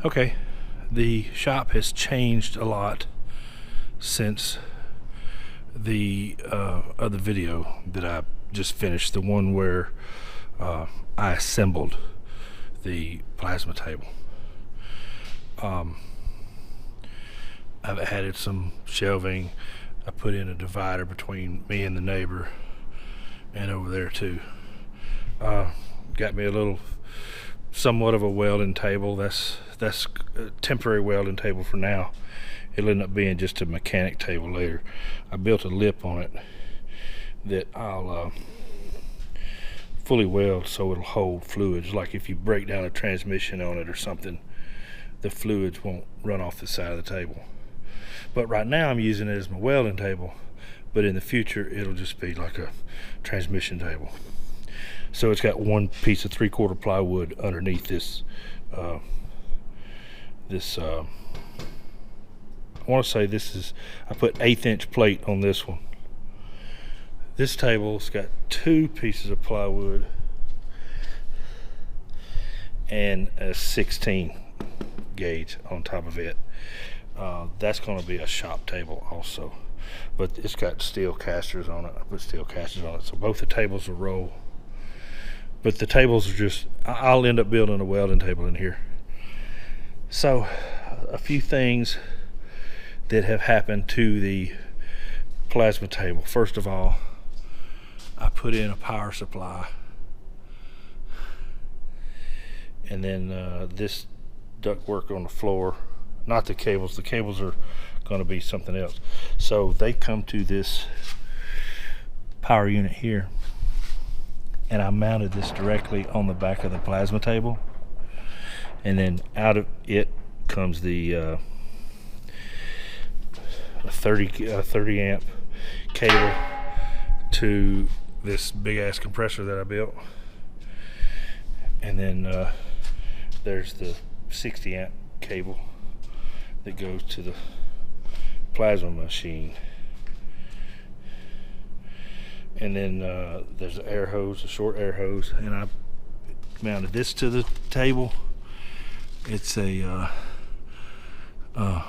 Okay, the shop has changed a lot since the other video that I just finished, the one where I assembled the plasma table. I've added some shelving. I put in a divider between me and the neighbor, and over there too. Got me a little, somewhat of a welding table. That's a temporary welding table for now. It'll end up being just a mechanic table later. I built a lip on it that I'll fully weld so it'll hold fluids. Like if you break down a transmission on it or something, the fluids won't run off the side of the table. But right now I'm using it as my welding table, but in the future it'll just be like a transmission table. So it's got one piece of 3/4 plywood underneath this I want to say this is, I put 1/8 inch plate on this one. This table's got 2 pieces of plywood and a 16 gauge on top of it. That's going to be a shop table also, but it's got steel casters on it. I put steel casters on it, so both the tables will roll. But the tables are just, I'll end up building a welding table in here. So a few things that have happened to the plasma table. First of all, I put in a power supply, and then this ductwork on the floor, not the cables. The cables are going to be something else. So they come to this power unit here, and I mounted this directly on the back of the plasma table, and then out of it comes the 30 amp cable to this big ass compressor that I built, and then there's the 60 amp cable that goes to the plasma machine, and then there's an air hose, a short air hose, and I mounted this to the table. It's a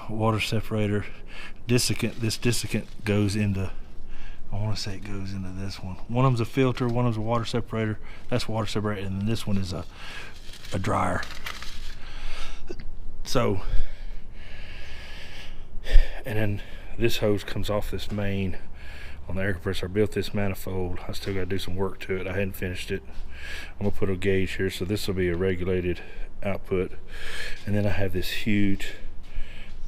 water separator desiccant. This desiccant goes into, I want to say it goes into this one. One of them's a filter, one of them's a water separator. That's water separator, and then this one is a dryer. So, and then this hose comes off this main on the air compressor. I built this manifold. I still got to do some work to it. I hadn't finished it. I'm gonna put a gauge here, so this will be a regulated output, and then I have this huge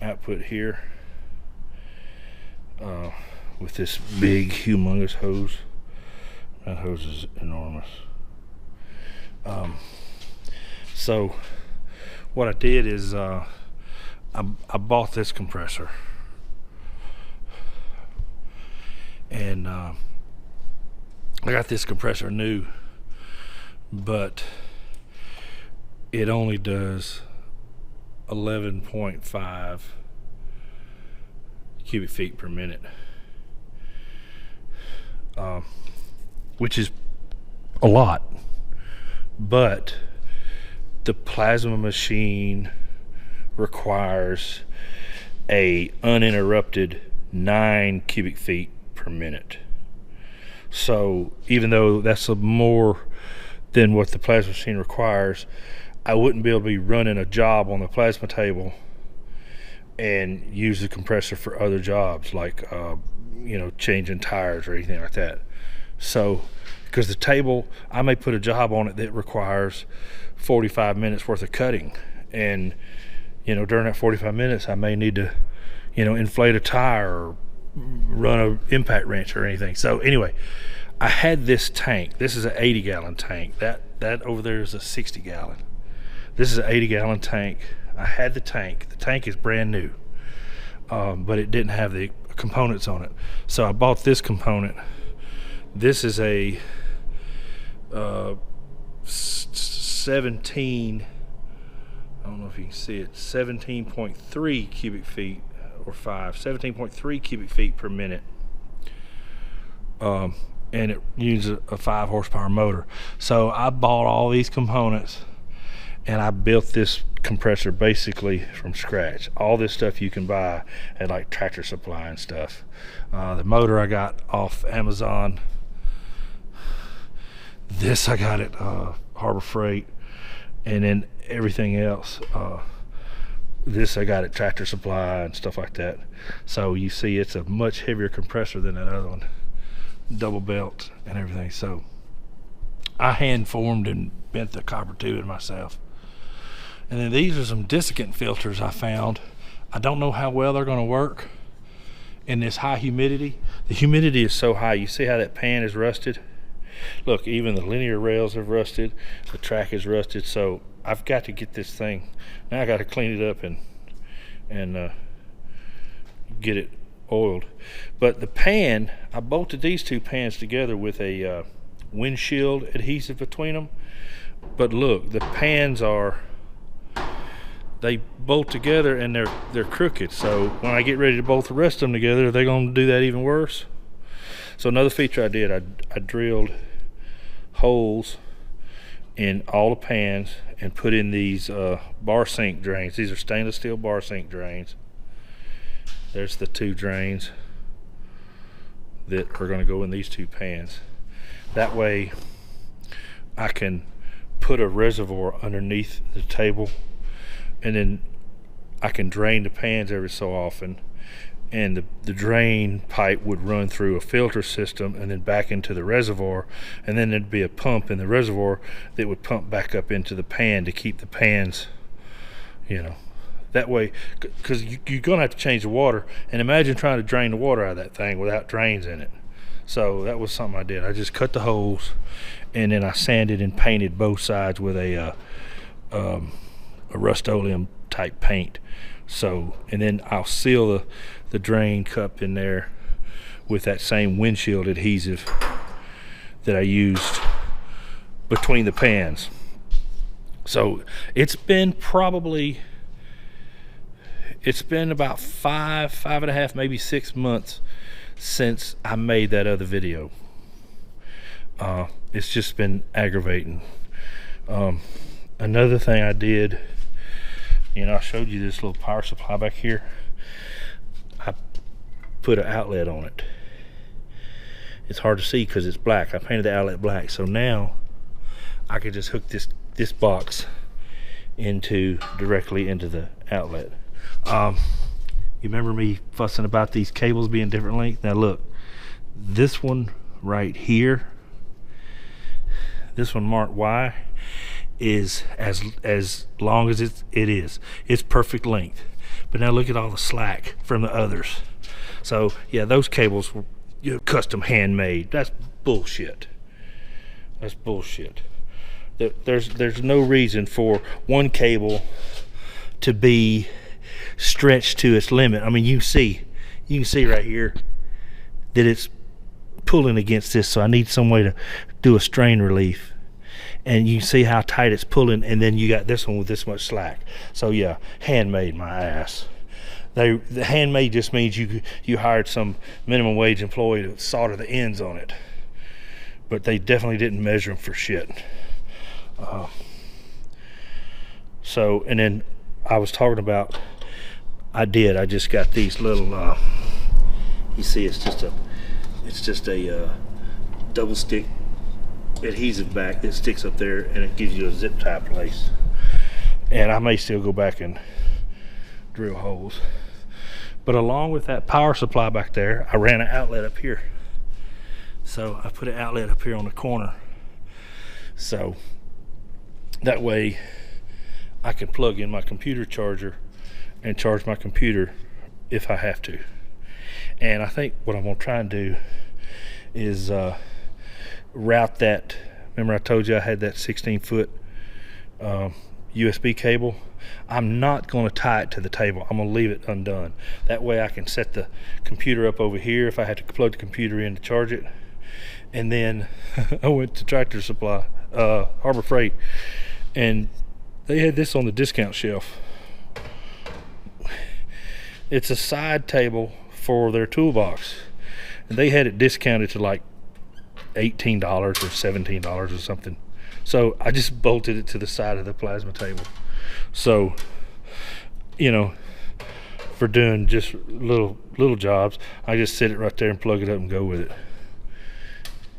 output here with this big humongous hose. That hose is enormous. So what I did is I bought this compressor, and I got this compressor new, but it only does 11.5 cubic feet per minute, which is a lot, but the plasma machine requires a uninterrupted 9 cubic feet per minute. So even though that's more than what the plasma machine requires, I wouldn't be able to be running a job on the plasma table and use the compressor for other jobs, like changing tires or anything like that. So because the table, I may put a job on it that requires 45 minutes worth of cutting, and during that 45 minutes I may need to inflate a tire or run a impact wrench or anything. So anyway, I had this tank. This is an 80-gallon tank. That over there is a 60-gallon. This is an 80-gallon tank. I had the tank. The tank is brand new, but it didn't have the components on it. So I bought this component. This is a 17, I don't know if you can see it, 17.3 cubic feet or 17.3 cubic feet per minute. And it uses a 5 horsepower motor. So I bought all these components, and I built this compressor basically from scratch. All this stuff you can buy at like Tractor Supply and stuff. The motor I got off Amazon. This I got at Harbor Freight, and then everything else, this I got at Tractor Supply and stuff like that. So you see it's a much heavier compressor than that other one, double belt and everything. So I hand formed and bent the copper tubing myself. And then these are some desiccant filters I found. I don't know how well they're going to work in this high humidity. The humidity is so high. You see how that pan is rusted? Look, even the linear rails have rusted. The track is rusted. So I've got to get this thing. Now I got to clean it up and get it oiled. But the pan, I bolted these two pans together with a windshield adhesive between them. But look, the pans they bolt together and they're crooked. So when I get ready to bolt the rest of them together, they're going to do that even worse. So another feature I did, I drilled holes in all the pans and put in these bar sink drains. These are stainless steel bar sink drains. There's the two drains that are going to go in these two pans. That way I can put a reservoir underneath the table, and then I can drain the pans every so often, and the drain pipe would run through a filter system and then back into the reservoir, and then there'd be a pump in the reservoir that would pump back up into the pan to keep the pans, that way, because you're gonna have to change the water, and imagine trying to drain the water out of that thing without drains in it. So that was something I did. I just cut the holes, and then I sanded and painted both sides with a Rust-Oleum type paint. So, and then I'll seal the drain cup in there with that same windshield adhesive that I used between the pans. So it's been about five and a half, maybe 6 months since I made that other video. It's just been aggravating. Another thing I did, I showed you this little power supply back here. I put an outlet on it. It's hard to see because it's black. I painted the outlet black, so now I could just hook this box directly into the outlet. You remember me fussing about these cables being different length? Now look, this one right here, this one marked Y, is as long as it is. It's perfect length. But now look at all the slack from the others. So yeah, those cables were custom handmade. That's bullshit. That's bullshit. There's no reason for one cable to be stretched to its limit. I mean, you can see right here that it's pulling against this, so I need some way to do a strain relief, and you see how tight it's pulling, and then you got this one with this much slack. So yeah, handmade my ass. The handmade just means you hired some minimum wage employee to solder the ends on it, but they definitely didn't measure them for shit. So, and then I was talking about, I just got these little you see, it's just a double stick adhesive back that sticks up there, and it gives you a zip tie place. And I may still go back and drill holes, but along with that power supply back there, I ran an outlet up here. So I put an outlet up here on the corner, so that way I can plug in my computer charger and charge my computer if I have to. And I think what I'm gonna try and do is route that. Remember I told you I had that 16-foot USB cable? I'm not going to tie it to the table. I'm going to leave it undone. That way I can set the computer up over here if I had to plug the computer in to charge it. And then I went to Tractor Supply, Harbor Freight, and they had this on the discount shelf. It's a side table for their toolbox, and they had it discounted to like $18 or $17 or something So I just bolted it to the side of the plasma table. So, you know, for doing just little jobs, I just sit it right there and plug it up and go with it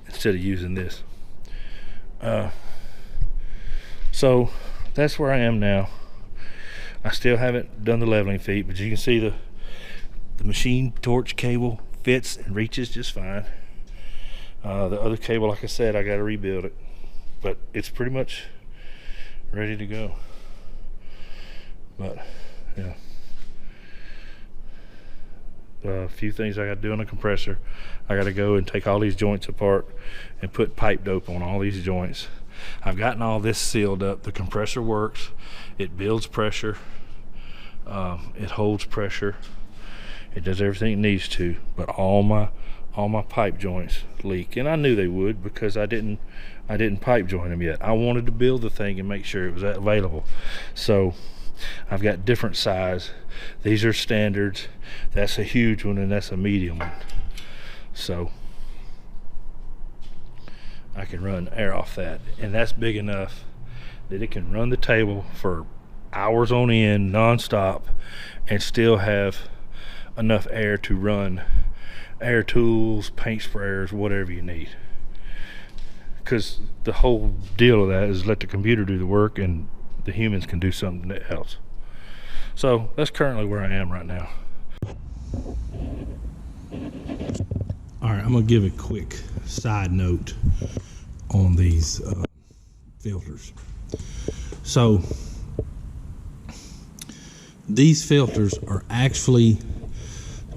instead of using this. So that's where I am now. I still haven't done the leveling feet, but you can see the machine torch cable fits and reaches just fine. The other cable, like I said, I got to rebuild it, but it's pretty much ready to go. But yeah, a few things I got to do on the compressor. I got to go and take all these joints apart and put pipe dope on all these joints. I've gotten all this sealed up. The compressor works. It builds pressure. It holds pressure. It does everything it needs to. But all my pipe joints leak, and I knew they would because I didn't pipe joint them yet. I wanted to build the thing and make sure it was available. So I've got different size. These are standards. That's a huge one and that's a medium one. So I can run air off that, and that's big enough that it can run the table for hours on end non-stop and still have enough air to run air tools, paint sprayers, whatever you need. Because the whole deal of that is let the computer do the work and the humans can do something else. So that's currently where I am right now. All right, I'm gonna give a quick side note on these filters. So these filters are actually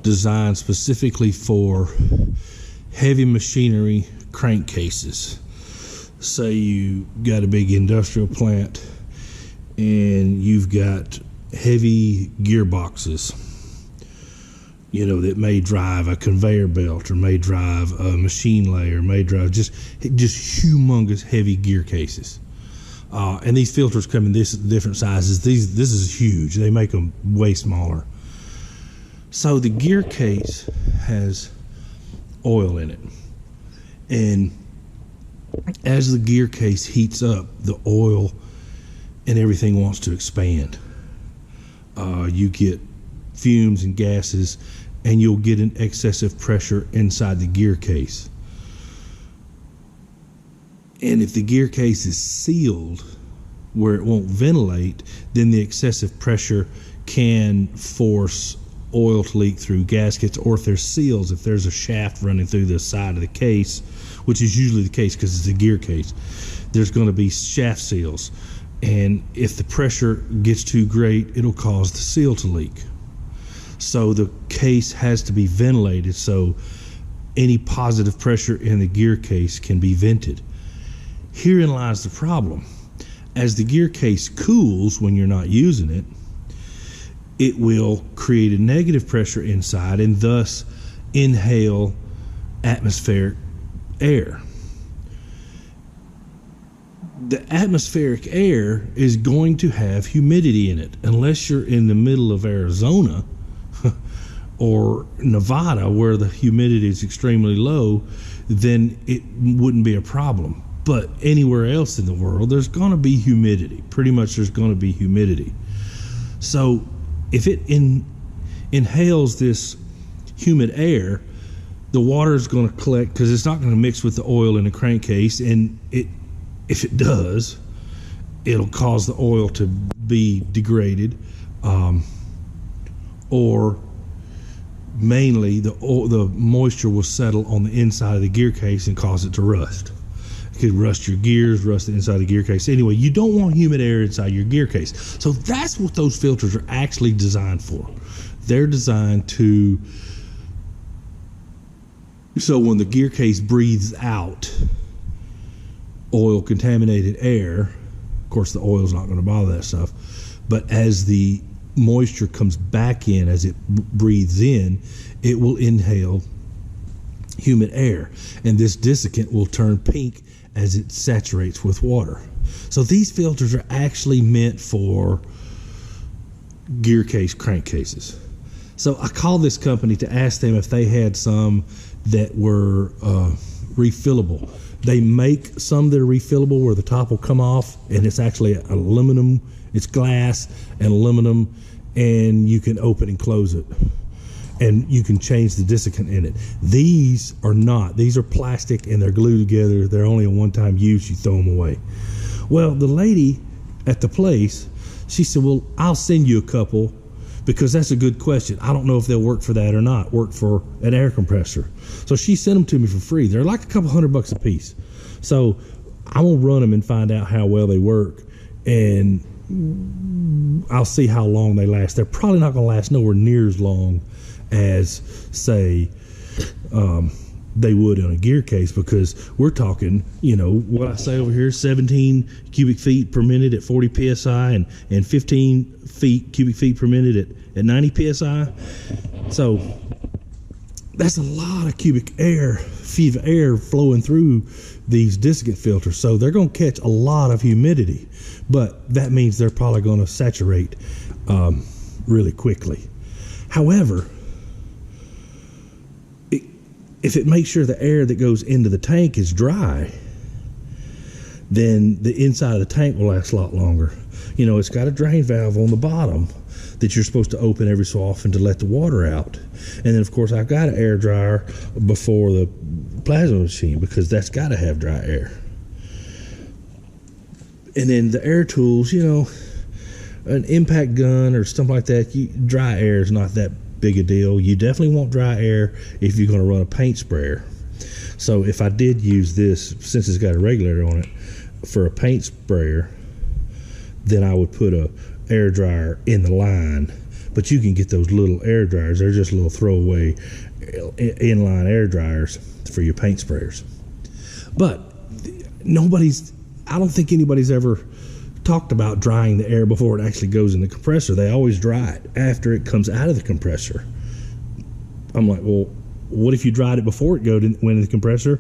designed specifically for heavy machinery crankcases. Say you got a big industrial plant and you've got heavy gearboxes, you know, that may drive a conveyor belt or may drive a machine layer, may drive just humongous heavy gear cases. And these filters come in different sizes. This is huge. They make them way smaller. So the gear case has oil in it, and as the gear case heats up, the oil and everything wants to expand. You get fumes and gases, and you'll get an excessive pressure inside the gear case. And if the gear case is sealed where it won't ventilate, then the excessive pressure can force oil to leak through gaskets, or if there's seals, if there's a shaft running through the side of the case, which is usually the case because it's a gear case, there's going to be shaft seals, and if the pressure gets too great, it'll cause the seal to leak. So the case has to be ventilated so any positive pressure in the gear case can be vented. Herein lies the problem. As the gear case cools when you're not using it, it will create a negative pressure inside and thus inhale atmospheric air. The atmospheric air is going to have humidity in it, unless you're in the middle of Arizona or Nevada where the humidity is extremely low, then it wouldn't be a problem. But anywhere else in the world, there's going to be humidity. Pretty much there's going to be humidity. So if it inhales this humid air, the water is going to collect, because it's not going to mix with the oil in the crankcase, and if it does, it'll cause the oil to be degraded, or mainly the moisture will settle on the inside of the gear case and cause it to rust. It could rust your gears, rust the inside of the gear case. Anyway, you don't want humid air inside your gear case. So that's what those filters are actually designed for. They're designed to, so when the gear case breathes out oil contaminated air, of course the oil's not going to bother that stuff, but as the moisture comes back in, as it breathes in, it will inhale humid air, and this desiccant will turn pink as it saturates with water. So these filters are actually meant for gear case crankcases. So I called this company to ask them if they had some that were refillable. They make some that are refillable where the top will come off, and it's actually aluminum. It's glass and aluminum, and you can open and close it, and you can change the desiccant in it. These are not. These are plastic, and they're glued together. They're only a one-time use. You throw them away. Well, the lady at the place, she said, well, I'll send you a couple, because that's a good question. I don't know if they'll work for that or not, work for an air compressor. So she sent them to me for free. They're like a couple $100 a piece. So I'm going to run them and find out how well they work, and I'll see how long they last. They're probably not going to last nowhere near as long as, say, they would in a gear case, because we're talking, you know, what I say over here, 17 cubic feet per minute at 40 psi and 15 cubic feet per minute at 90 psi. So that's a lot of feet of air flowing through these desiccant filters. So they're going to catch a lot of humidity, but that means they're probably going to saturate really quickly. However, if it makes sure the air that goes into the tank is dry, then the inside of the tank will last a lot longer. You know, it's got a drain valve on the bottom that you're supposed to open every so often to let the water out. And then, of course, I've got an air dryer before the plasma machine, because that's got to have dry air. And then the air tools, you know, an impact gun or something like that, dry air is not that big a deal. You definitely want dry air if you're going to run a paint sprayer. So if I did use this, since it's got a regulator on it, for a paint sprayer, then I would put a air dryer in the line. But you can get those little air dryers. They're just little throwaway inline air dryers for your paint sprayers. But I don't think anybody's ever talked about drying the air before it actually goes in the compressor. They always dry it after it comes out of the compressor. I'm like, well, what if you dried it before it went in the compressor?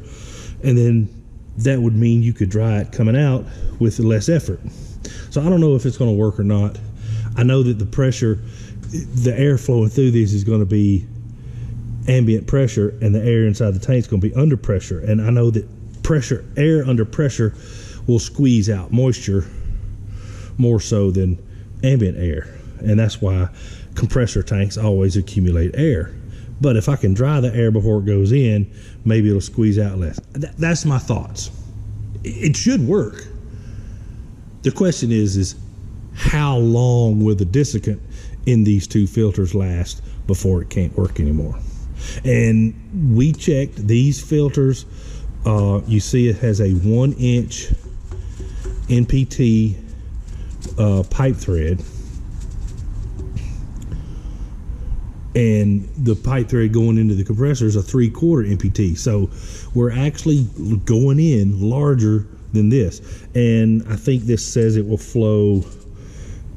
And then that would mean you could dry it coming out with less effort. So I don't know if it's going to work or not. I know that the pressure, the air flowing through these is going to be ambient pressure, and the air inside the tank is going to be under pressure. And I know that air under pressure will squeeze out moisture more so than ambient air, and that's why compressor tanks always accumulate air. But if I can dry the air before it goes in, maybe it'll squeeze out less. That's my thoughts. It should work. The question is how long will the desiccant in these two filters last before it can't work anymore? And we checked these filters. You see it has a 1-inch NPT pipe thread, and the pipe thread going into the compressor is a 3/4 NPT. So we're actually going in larger than this, and I think this says it will flow,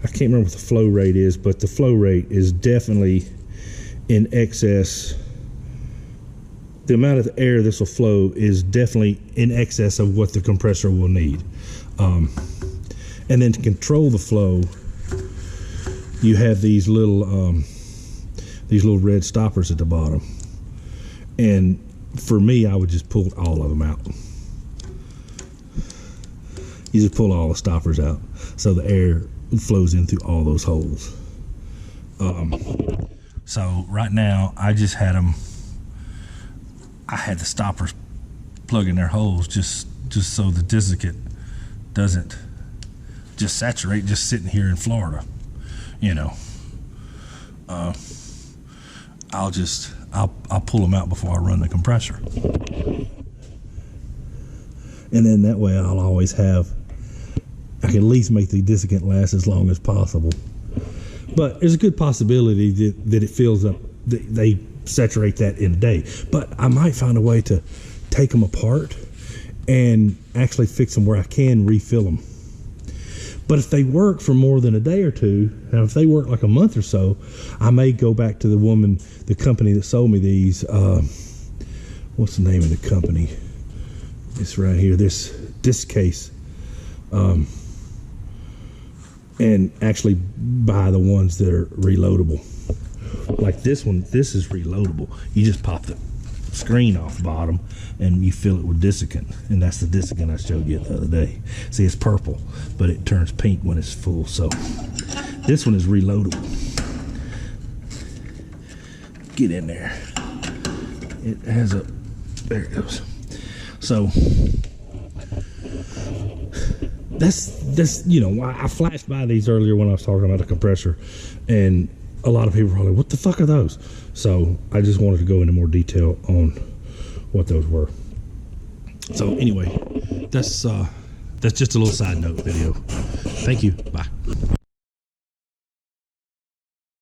I can't remember what the flow rate is, but the flow rate is definitely in excess. The amount of air this will flow is definitely in excess of what the compressor will need. And then to control the flow, you have these little red stoppers at the bottom. And for me, I would just pull all of them out. You just pull all the stoppers out so the air flows in through all those holes. So right now, I just had them. I had the stoppers plug in their holes just so the desiccant doesn't just saturate just sitting here in Florida, you know. I'll pull them out before I run the compressor, and then that way I can at least make the desiccant last as long as possible. But there's a good possibility that it fills up, they saturate that in a day. But I might find a way to take them apart and actually fix them where I can refill them. But if they work for more than a day or two, and if they work like a month or so, I may go back to the company that sold me these. What's the name of the company? It's right here, this case. And actually buy the ones that are reloadable. Like this one, this is reloadable. You just pop the screen off bottom, and you fill it with desiccant, and that's the desiccant I showed you the other day. See, it's purple, but it turns pink when it's full. So this one is reloadable. Get in there. It has a, there it goes. So that's you know, I flashed by these earlier when I was talking about the compressor, and a lot of people were like, what the fuck are those? So I just wanted to go into more detail on what those were. So anyway, that's just a little side note video. Thank you. Bye.